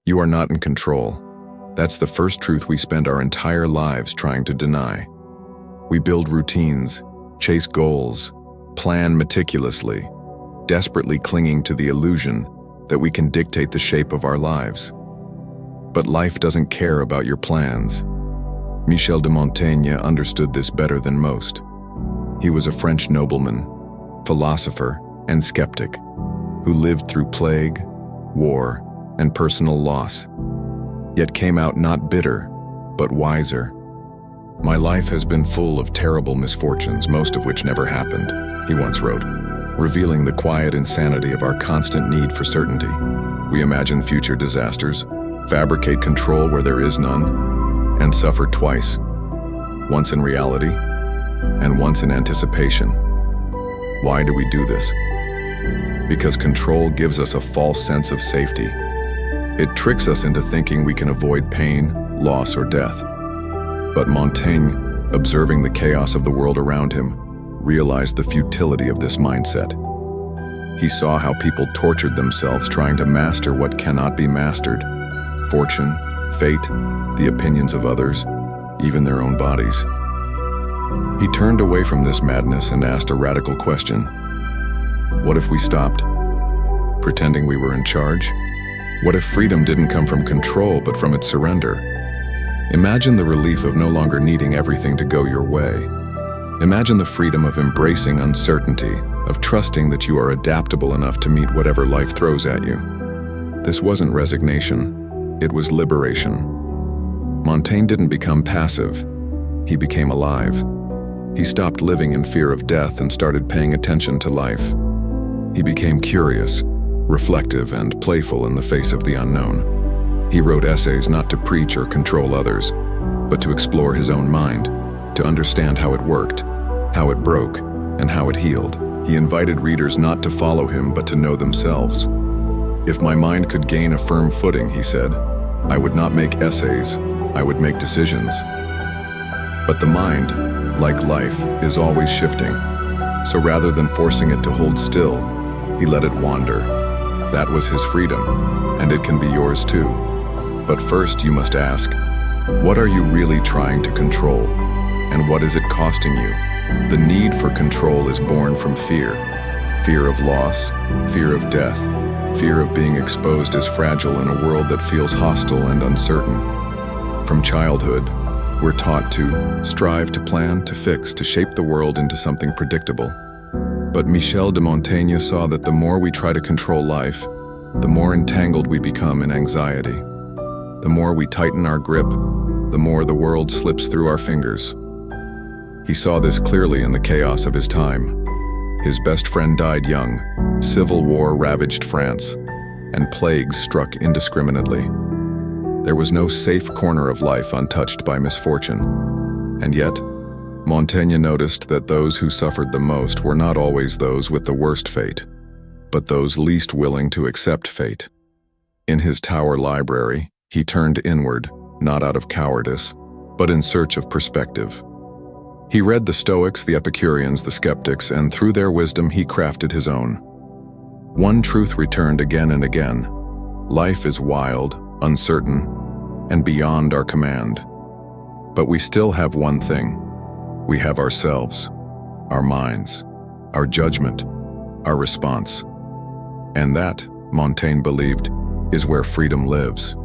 You are not in control. That's the first truth we spend our entire lives trying to deny. We build routines, chase goals, plan meticulously, desperately clinging to the illusion that we can dictate the shape of our lives. But life doesn't care about your plans. Michel de Montaigne understood this better than most. He was a French nobleman, philosopher, and skeptic who lived through plague, war, and personal loss, yet came out not bitter, but wiser. "My life has been full of terrible misfortunes, most of which never happened," he once wrote, revealing the quiet insanity of our constant need for certainty. We imagine future disasters, fabricate control where there is none, and suffer twice, once in reality and once in anticipation. Why do we do this? Because control gives us a false sense of safety. It tricks us into thinking we can avoid pain, loss, or death. But Montaigne, observing the chaos of the world around him, realized the futility of this mindset. He saw how people tortured themselves trying to master what cannot be mastered: fortune, fate, the opinions of others, even their own bodies. He turned away from this madness and asked a radical question. What if we stopped pretending we were in charge? What if freedom didn't come from control, but from its surrender? Imagine the relief of no longer needing everything to go your way. Imagine the freedom of embracing uncertainty, of trusting that you are adaptable enough to meet whatever life throws at you. This wasn't resignation, it was liberation. Montaigne didn't become passive, he became alive. He stopped living in fear of death and started paying attention to life. He became curious, reflective, and playful in the face of the unknown. He wrote essays not to preach or control others, but to explore his own mind, to understand how it worked, how it broke, and how it healed. He invited readers not to follow him, but to know themselves. "If my mind could gain a firm footing," he said, "I would not make essays, I would make decisions." But the mind, like life, is always shifting. So rather than forcing it to hold still, he let it wander. That was his freedom, and it can be yours too. But first you must ask, what are you really trying to control? And what is it costing you? The need for control is born from fear. Fear of loss, fear of death, fear of being exposed as fragile in a world that feels hostile and uncertain. From childhood, we're taught to strive, to plan, to fix, to shape the world into something predictable. But Michel de Montaigne saw that the more we try to control life, the more entangled we become in anxiety. The more we tighten our grip, the more the world slips through our fingers. He saw this clearly in the chaos of his time. His best friend died young, civil war ravaged France, and plagues struck indiscriminately. There was no safe corner of life untouched by misfortune. And yet, Montaigne noticed that those who suffered the most were not always those with the worst fate, but those least willing to accept fate. In his tower library, he turned inward, not out of cowardice, but in search of perspective. He read the Stoics, the Epicureans, the skeptics, and through their wisdom he crafted his own. One truth returned again and again: life is wild, uncertain, and beyond our command. But we still have one thing. We have ourselves, our minds, our judgment, our response. And that, Montaigne believed, is where freedom lives.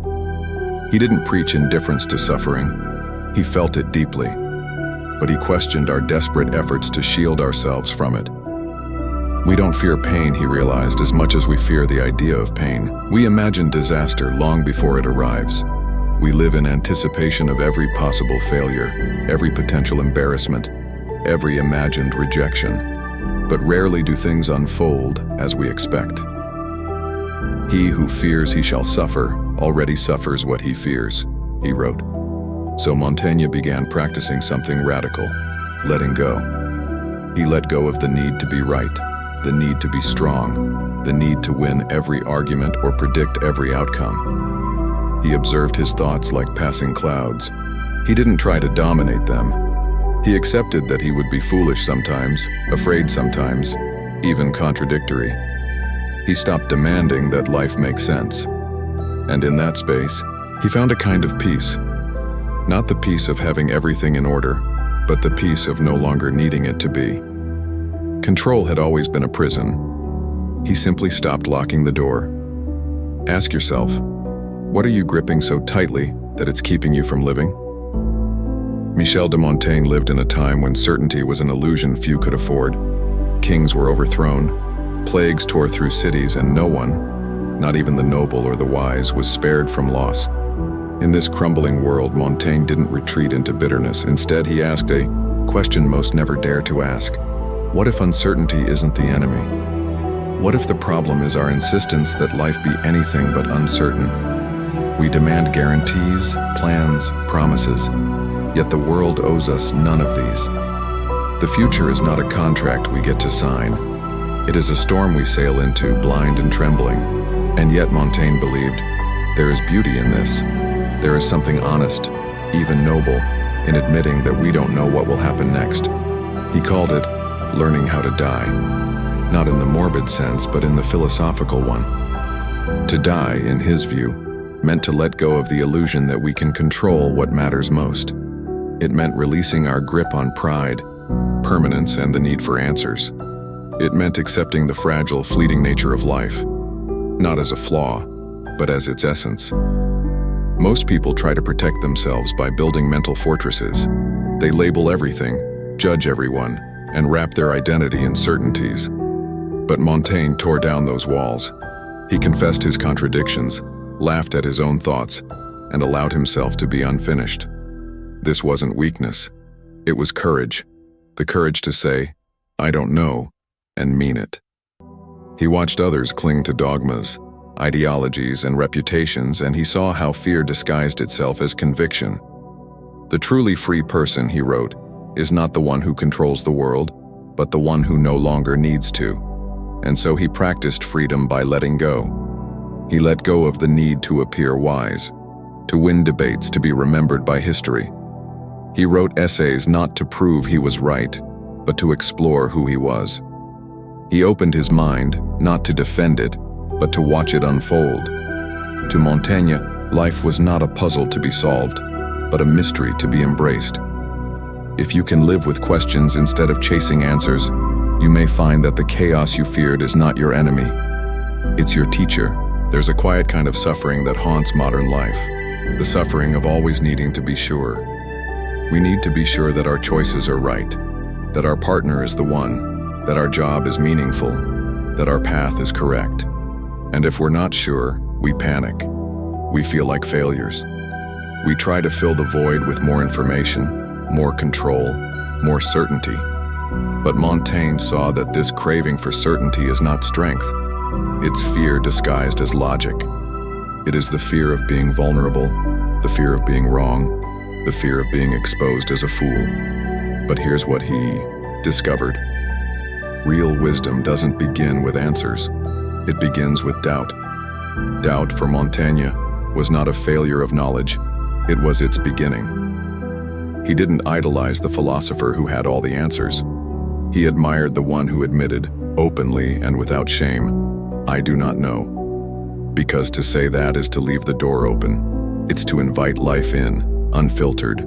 He didn't preach indifference to suffering. He felt it deeply. But he questioned our desperate efforts to shield ourselves from it. We don't fear pain, he realized, as much as we fear the idea of pain. We imagine disaster long before it arrives. We live in anticipation of every possible failure, every potential embarrassment, every imagined rejection. But rarely do things unfold as we expect. He who fears he shall suffer already suffers what he fears, he wrote. So Montaigne began practicing something radical: letting go. He let go of the need to be right, the need to be strong, the need to win every argument or predict every outcome. He observed his thoughts like passing clouds. He didn't try to dominate them. He accepted that he would be foolish sometimes, afraid sometimes, even contradictory. He stopped demanding that life make sense. And in that space, he found a kind of peace. Not the peace of having everything in order, but the peace of no longer needing it to be. Control had always been a prison. He simply stopped locking the door. Ask yourself, what are you gripping so tightly that it's keeping you from living? Michel de Montaigne lived in a time when certainty was an illusion few could afford. Kings were overthrown, plagues tore through cities, and no one, not even the noble or the wise, was spared from loss. In this crumbling world, Montaigne didn't retreat into bitterness. Instead, he asked a question most never dare to ask. What if uncertainty isn't the enemy? What if the problem is our insistence that life be anything but uncertain? We demand guarantees, plans, promises, yet the world owes us none of these. The future is not a contract we get to sign. It is a storm we sail into, blind and trembling. And yet Montaigne believed, there is beauty in this. There is something honest, even noble, in admitting that we don't know what will happen next. He called it learning how to die, not in the morbid sense, but in the philosophical one. To die, in his view, meant to let go of the illusion that we can control what matters most. It meant releasing our grip on pride, permanence, and the need for answers. It meant accepting the fragile, fleeting nature of life, not as a flaw, but as its essence. Most people try to protect themselves by building mental fortresses. They label everything, judge everyone, and wrap their identity in certainties. But Montaigne tore down those walls. He confessed his contradictions, laughed at his own thoughts, and allowed himself to be unfinished. This wasn't weakness. It was courage. The courage to say, I don't know, and mean it. He watched others cling to dogmas, ideologies, and reputations, and he saw how fear disguised itself as conviction. The truly free person, he wrote, is not the one who controls the world, but the one who no longer needs to. And so he practiced freedom by letting go. He let go of the need to appear wise, to win debates, to be remembered by history. He wrote essays not to prove he was right, but to explore who he was. He opened his mind, not to defend it, but to watch it unfold. To Montaigne, life was not a puzzle to be solved, but a mystery to be embraced. If you can live with questions instead of chasing answers, you may find that the chaos you feared is not your enemy. It's your teacher. There's a quiet kind of suffering that haunts modern life, the suffering of always needing to be sure. We need to be sure that our choices are right, that our partner is the one, that our job is meaningful, that our path is correct. And if we're not sure, we panic. We feel like failures. We try to fill the void with more information, more control, more certainty. But Montaigne saw that this craving for certainty is not strength. It's fear disguised as logic. It is the fear of being vulnerable, the fear of being wrong, the fear of being exposed as a fool. But here's what he discovered. Real wisdom doesn't begin with answers. It begins with doubt. Doubt, for Montaigne, was not a failure of knowledge. It was its beginning. He didn't idolize the philosopher who had all the answers. He admired the one who admitted, openly and without shame, I do not know. Because to say that is to leave the door open. It's to invite life in, unfiltered.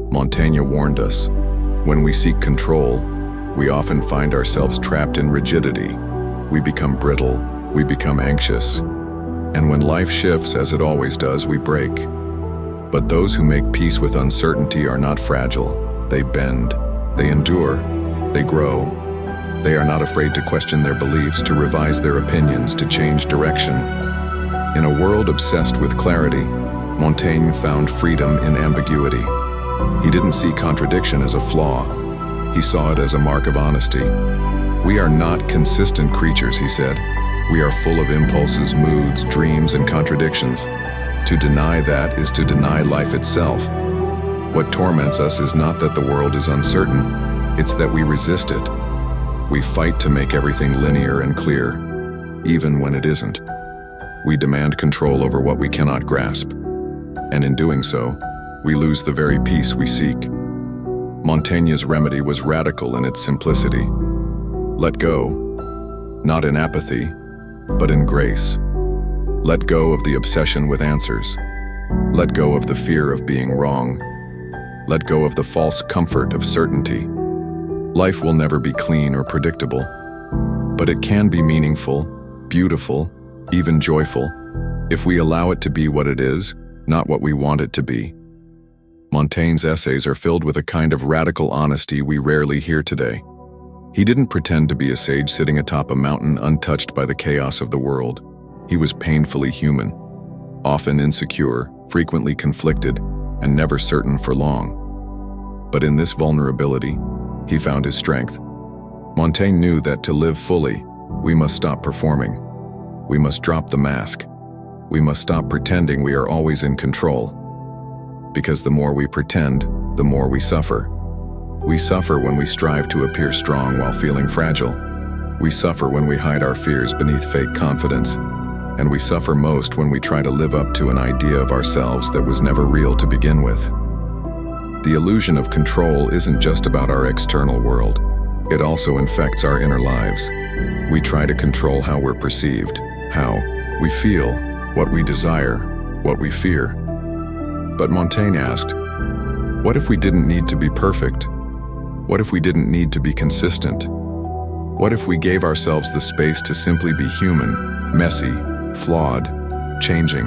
Montaigne warned us, when we seek control, we often find ourselves trapped in rigidity. We become brittle, we become anxious. And when life shifts, as it always does, we break. But those who make peace with uncertainty are not fragile. They bend, they endure, they grow. They are not afraid to question their beliefs, to revise their opinions, to change direction. In a world obsessed with clarity, Montaigne found freedom in ambiguity. He didn't see contradiction as a flaw. He saw it as a mark of honesty. We are not consistent creatures, he said. We are full of impulses, moods, dreams, and contradictions. To deny that is to deny life itself. What torments us is not that the world is uncertain, it's that we resist it. We fight to make everything linear and clear, even when it isn't. We demand control over what we cannot grasp. And in doing so, we lose the very peace we seek. Montaigne's remedy was radical in its simplicity. Let go, not in apathy, but in grace. Let go of the obsession with answers. Let go of the fear of being wrong. Let go of the false comfort of certainty. Life will never be clean or predictable, but it can be meaningful, beautiful, even joyful, if we allow it to be what it is, not what we want it to be. Montaigne's essays are filled with a kind of radical honesty we rarely hear today. He didn't pretend to be a sage sitting atop a mountain untouched by the chaos of the world. He was painfully human, often insecure, frequently conflicted, and never certain for long. But in this vulnerability, he found his strength. Montaigne knew that to live fully, we must stop performing. We must drop the mask. We must stop pretending we are always in control. Because the more we pretend, the more we suffer. We suffer when we strive to appear strong while feeling fragile. We suffer when we hide our fears beneath fake confidence. And we suffer most when we try to live up to an idea of ourselves that was never real to begin with. The illusion of control isn't just about our external world. It also infects our inner lives. We try to control how we're perceived, how we feel, what we desire, what we fear. But Montaigne asked, what if we didn't need to be perfect? What if we didn't need to be consistent? What if we gave ourselves the space to simply be human, messy, flawed, changing?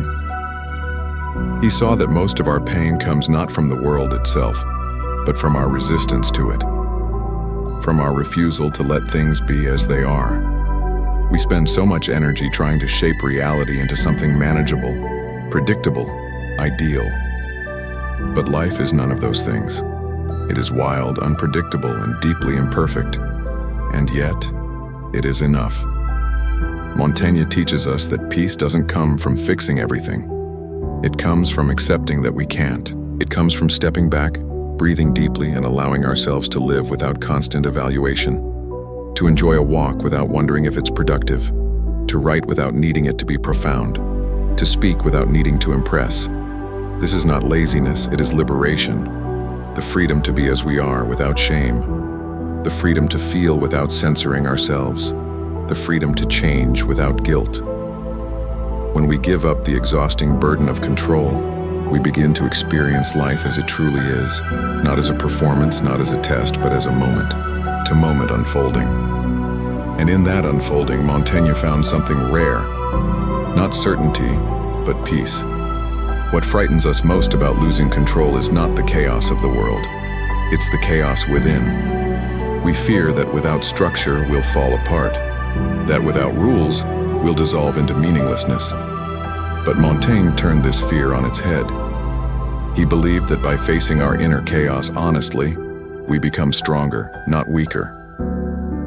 He saw that most of our pain comes not from the world itself, but from our resistance to it, from our refusal to let things be as they are. We spend so much energy trying to shape reality into something manageable, predictable, ideal. But life is none of those things. It is wild, unpredictable, and deeply imperfect. And yet, it is enough. Montaigne teaches us that peace doesn't come from fixing everything. It comes from accepting that we can't. It comes from stepping back, breathing deeply, and allowing ourselves to live without constant evaluation. To enjoy a walk without wondering if it's productive. To write without needing it to be profound. To speak without needing to impress. This is not laziness, it is liberation. The freedom to be as we are without shame. The freedom to feel without censoring ourselves. The freedom to change without guilt. When we give up the exhausting burden of control, we begin to experience life as it truly is, not as a performance, not as a test, but as a moment-to-moment unfolding. And in that unfolding, Montaigne found something rare, not certainty, but peace. What frightens us most about losing control is not the chaos of the world. It's the chaos within. We fear that without structure, we'll fall apart, that without rules, we'll dissolve into meaninglessness. But Montaigne turned this fear on its head. He believed that by facing our inner chaos honestly, we become stronger, not weaker.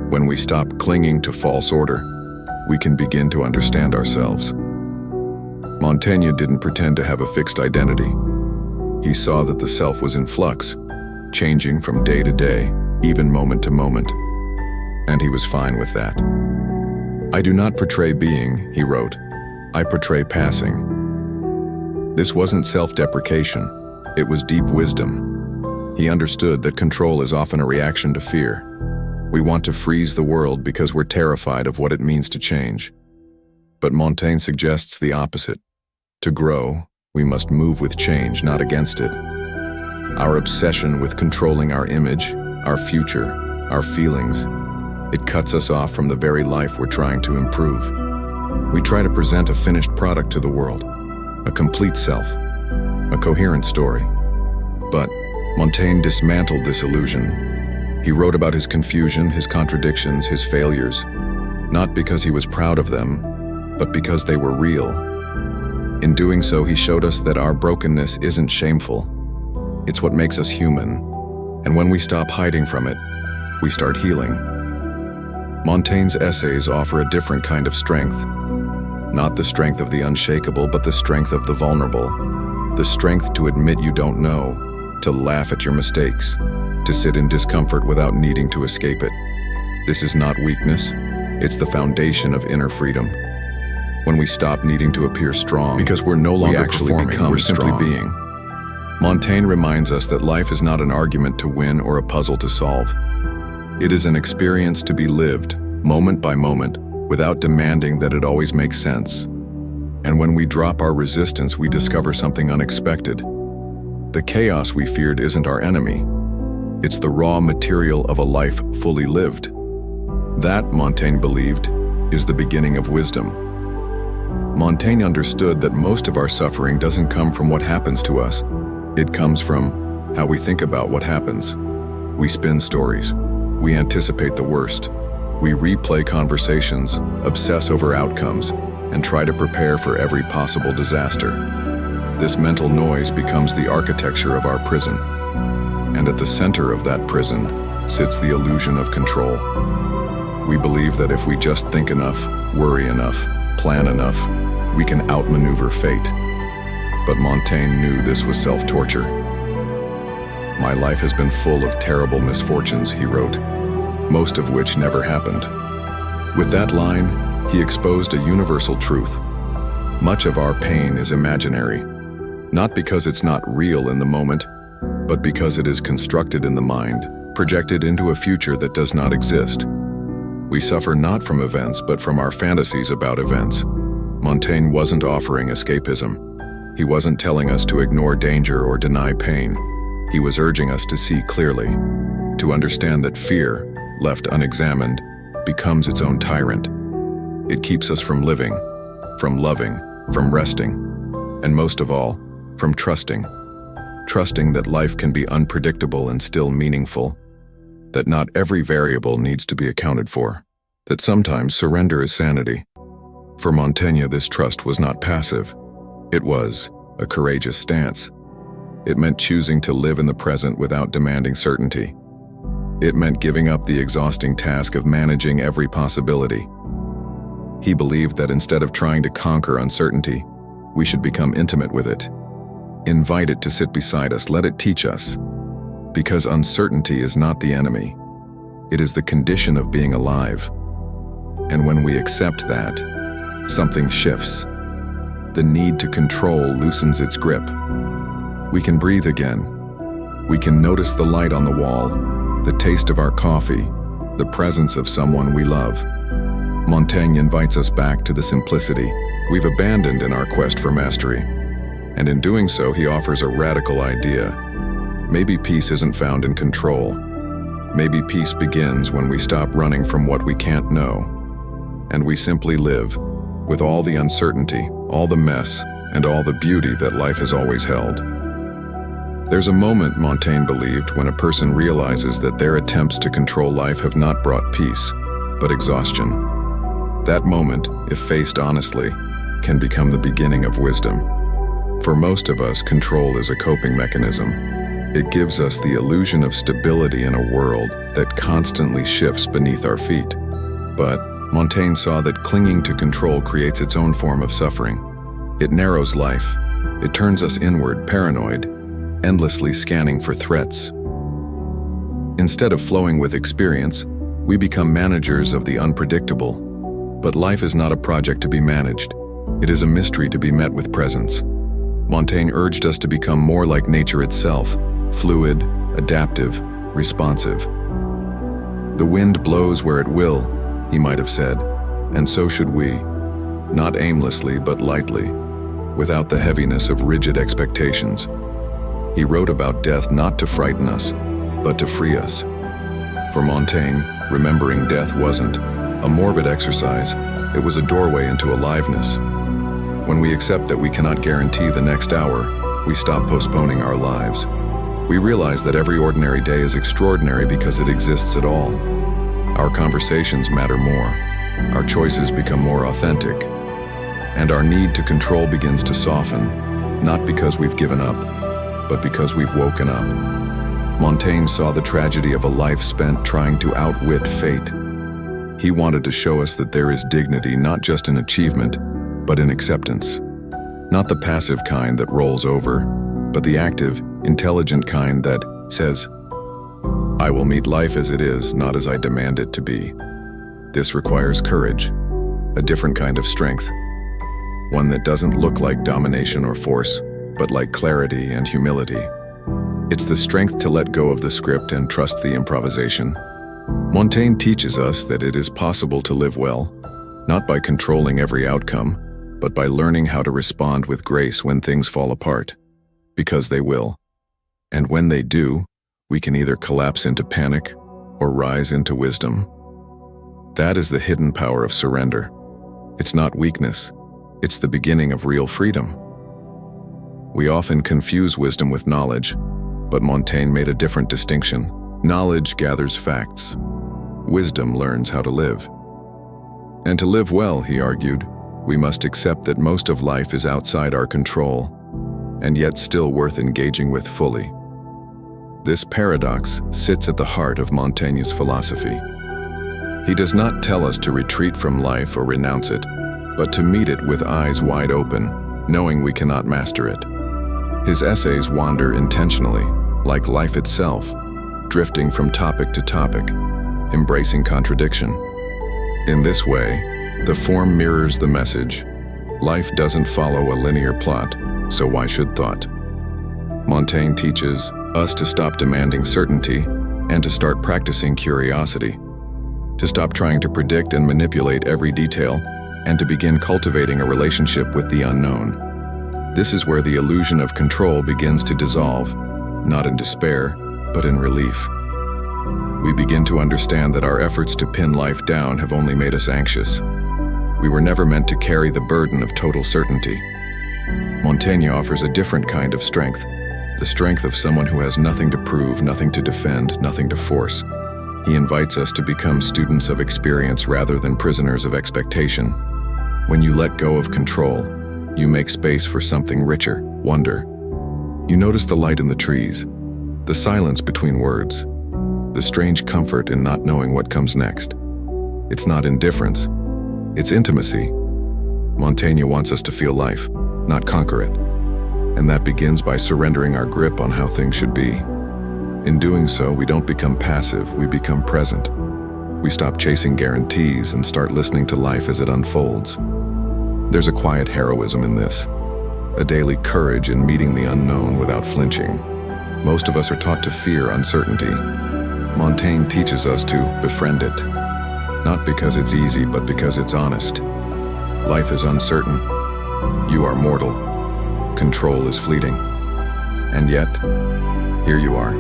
When we stop clinging to false order, we can begin to understand ourselves. Montaigne didn't pretend to have a fixed identity. He saw that the self was in flux, changing from day to day, even moment to moment. And he was fine with that. I do not portray being, he wrote. I portray passing. This wasn't self-deprecation. It was deep wisdom. He understood that control is often a reaction to fear. We want to freeze the world because we're terrified of what it means to change. But Montaigne suggests the opposite. To grow, we must move with change, not against it. Our obsession with controlling our image, our future, our feelings, it cuts us off from the very life we're trying to improve. We try to present a finished product to the world, a complete self, a coherent story. But Montaigne dismantled this illusion. He wrote about his confusion, his contradictions, his failures, not because he was proud of them, but because they were real. In doing so, he showed us that our brokenness isn't shameful. It's what makes us human. And when we stop hiding from it, we start healing. Montaigne's essays offer a different kind of strength. Not the strength of the unshakable, but the strength of the vulnerable. The strength to admit you don't know, to laugh at your mistakes, to sit in discomfort without needing to escape it. This is not weakness. It's the foundation of inner freedom. When we stop needing to appear strong because we're no longer performing, we're simply being. Montaigne reminds us that life is not an argument to win or a puzzle to solve. It is an experience to be lived, moment by moment, without demanding that it always makes sense. And when we drop our resistance, we discover something unexpected. The chaos we feared isn't our enemy. It's the raw material of a life fully lived. That, Montaigne believed, is the beginning of wisdom. Montaigne understood that most of our suffering doesn't come from what happens to us. It comes from how we think about what happens. We spin stories. We anticipate the worst. We replay conversations, obsess over outcomes, and try to prepare for every possible disaster. This mental noise becomes the architecture of our prison. And at the center of that prison sits the illusion of control. We believe that if we just think enough, worry enough, plan enough, we can outmaneuver fate. But Montaigne knew this was self-torture. "My life has been full of terrible misfortunes," he wrote, "most of which never happened." With that line, he exposed a universal truth. Much of our pain is imaginary, not because it's not real in the moment, but because it is constructed in the mind, projected into a future that does not exist. We suffer not from events, but from our fantasies about events. Montaigne wasn't offering escapism. He wasn't telling us to ignore danger or deny pain. He was urging us to see clearly, to understand that fear, left unexamined, becomes its own tyrant. It keeps us from living, from loving, from resting, and most of all, from trusting. Trusting that life can be unpredictable and still meaningful, that not every variable needs to be accounted for, that sometimes surrender is sanity. For Montaigne, this trust was not passive. It was a courageous stance. It meant choosing to live in the present without demanding certainty. It meant giving up the exhausting task of managing every possibility. He believed that instead of trying to conquer uncertainty, we should become intimate with it. Invite it to sit beside us, let it teach us. Because uncertainty is not the enemy. It is the condition of being alive. And when we accept that, something shifts. The need to control loosens its grip. We can breathe again. We can notice the light on the wall, the taste of our coffee, the presence of someone we love. Montaigne invites us back to the simplicity we've abandoned in our quest for mastery. And in doing so, he offers a radical idea. Maybe peace isn't found in control. Maybe peace begins when we stop running from what we can't know, and we simply live with all the uncertainty, all the mess, and all the beauty that life has always held. There's a moment, Montaigne believed, when a person realizes that their attempts to control life have not brought peace, but exhaustion. That moment, if faced honestly, can become the beginning of wisdom. For most of us, control is a coping mechanism. It gives us the illusion of stability in a world that constantly shifts beneath our feet. But Montaigne saw that clinging to control creates its own form of suffering. It narrows life. It turns us inward, paranoid, endlessly scanning for threats. Instead of flowing with experience, we become managers of the unpredictable. But life is not a project to be managed. It is a mystery to be met with presence. Montaigne urged us to become more like nature itself, fluid, adaptive, responsive. "The wind blows where it will," he might have said, "and so should we, not aimlessly but lightly, without the heaviness of rigid expectations." He wrote about death not to frighten us, but to free us. For Montaigne, remembering death wasn't a morbid exercise, it was a doorway into aliveness. When we accept that we cannot guarantee the next hour, we stop postponing our lives. We realize that every ordinary day is extraordinary because it exists at all. Our conversations matter more, our choices become more authentic, and our need to control begins to soften, not because we've given up, but because we've woken up. Montaigne saw the tragedy of a life spent trying to outwit fate. He wanted to show us that there is dignity not just in achievement, but in acceptance. Not the passive kind that rolls over, but the active, intelligent kind that says, "I will meet life as it is, not as I demand it to be." This requires courage, a different kind of strength, one that doesn't look like domination or force, but like clarity and humility. It's the strength to let go of the script and trust the improvisation. Montaigne teaches us that it is possible to live well, not by controlling every outcome, but by learning how to respond with grace when things fall apart, because they will. And when they do, we can either collapse into panic or rise into wisdom. That is the hidden power of surrender. It's not weakness, it's the beginning of real freedom. We often confuse wisdom with knowledge, but Montaigne made a different distinction. Knowledge gathers facts. Wisdom learns how to live. And to live well, he argued, we must accept that most of life is outside our control, and yet still worth engaging with fully. This paradox sits at the heart of Montaigne's philosophy. He does not tell us to retreat from life or renounce it, but to meet it with eyes wide open, knowing we cannot master it. His essays wander intentionally, like life itself, drifting from topic to topic, embracing contradiction. In this way, the form mirrors the message. Life doesn't follow a linear plot, so why should thought? Montaigne teaches us to stop demanding certainty and to start practicing curiosity, to stop trying to predict and manipulate every detail, and to begin cultivating a relationship with the unknown. This is where the illusion of control begins to dissolve, not in despair, but in relief. We begin to understand that our efforts to pin life down have only made us anxious. We were never meant to carry the burden of total certainty. Montaigne offers a different kind of strength, the strength of someone who has nothing to prove, nothing to defend, nothing to force. He invites us to become students of experience rather than prisoners of expectation. When you let go of control, you make space for something richer, wonder. You notice the light in the trees, the silence between words, the strange comfort in not knowing what comes next. It's not indifference, it's intimacy. Montaigne wants us to feel life, not conquer it. And that begins by surrendering our grip on how things should be. In doing so, we don't become passive, we become present. We stop chasing guarantees and start listening to life as it unfolds. There's a quiet heroism in this, a daily courage in meeting the unknown without flinching. Most of us are taught to fear uncertainty. Montaigne teaches us to befriend it, not because it's easy, but because it's honest. Life is uncertain. You are mortal. Control is fleeting. And yet, here you are,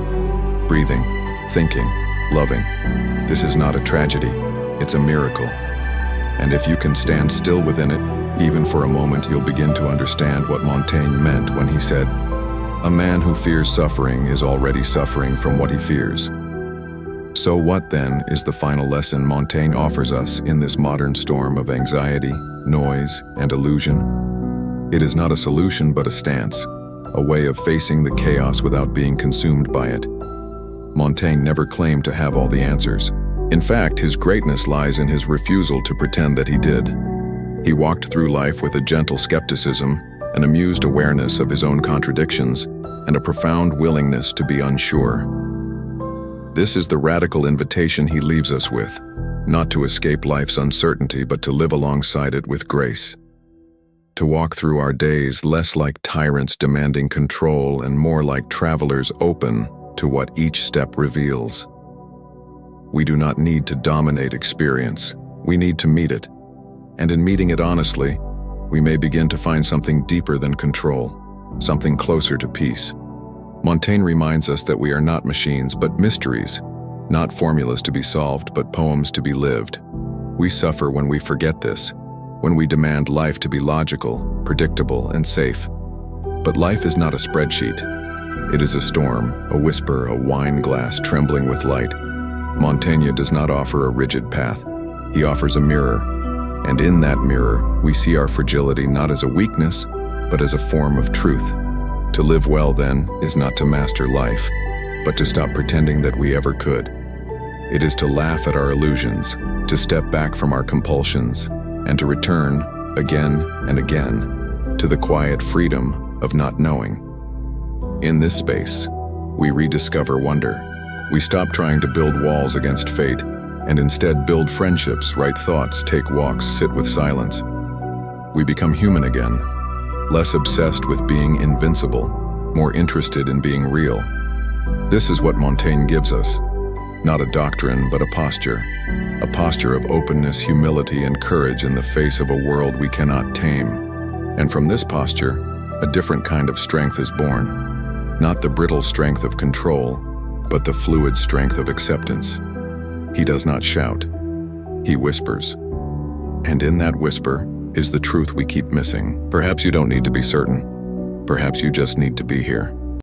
breathing, thinking, loving. This is not a tragedy, it's a miracle. And if you can stand still within it, even for a moment, you'll begin to understand what Montaigne meant when he said, "A man who fears suffering is already suffering from what he fears." So what then is the final lesson Montaigne offers us in this modern storm of anxiety, noise, and illusion? It is not a solution but a stance, a way of facing the chaos without being consumed by it. Montaigne never claimed to have all the answers. In fact, his greatness lies in his refusal to pretend that he did. He walked through life with a gentle skepticism, an amused awareness of his own contradictions, and a profound willingness to be unsure. This is the radical invitation he leaves us with, not to escape life's uncertainty, but to live alongside it with grace. To walk through our days less like tyrants demanding control and more like travelers open to what each step reveals. We do not need to dominate experience, we need to meet it. And in meeting it honestly, we may begin to find something deeper than control, something closer to peace. Montaigne reminds us that we are not machines, but mysteries, not formulas to be solved, but poems to be lived. We suffer when we forget this, when we demand life to be logical, predictable, and safe. But life is not a spreadsheet. It is a storm, a whisper, a wine glass trembling with light. Montaigne does not offer a rigid path. He offers a mirror, and in that mirror, we see our fragility not as a weakness, but as a form of truth. To live well, then, is not to master life, but to stop pretending that we ever could. It is to laugh at our illusions, to step back from our compulsions, and to return, again and again, to the quiet freedom of not knowing. In this space, we rediscover wonder. We stop trying to build walls against fate, and instead build friendships, write thoughts, take walks, sit with silence. We become human again, less obsessed with being invincible, more interested in being real. This is what Montaigne gives us, not a doctrine, but a posture of openness, humility, and courage in the face of a world we cannot tame. And from this posture, a different kind of strength is born. Not the brittle strength of control, but the fluid strength of acceptance. He does not shout. He whispers. And in that whisper is the truth we keep missing. Perhaps you don't need to be certain. Perhaps you just need to be here.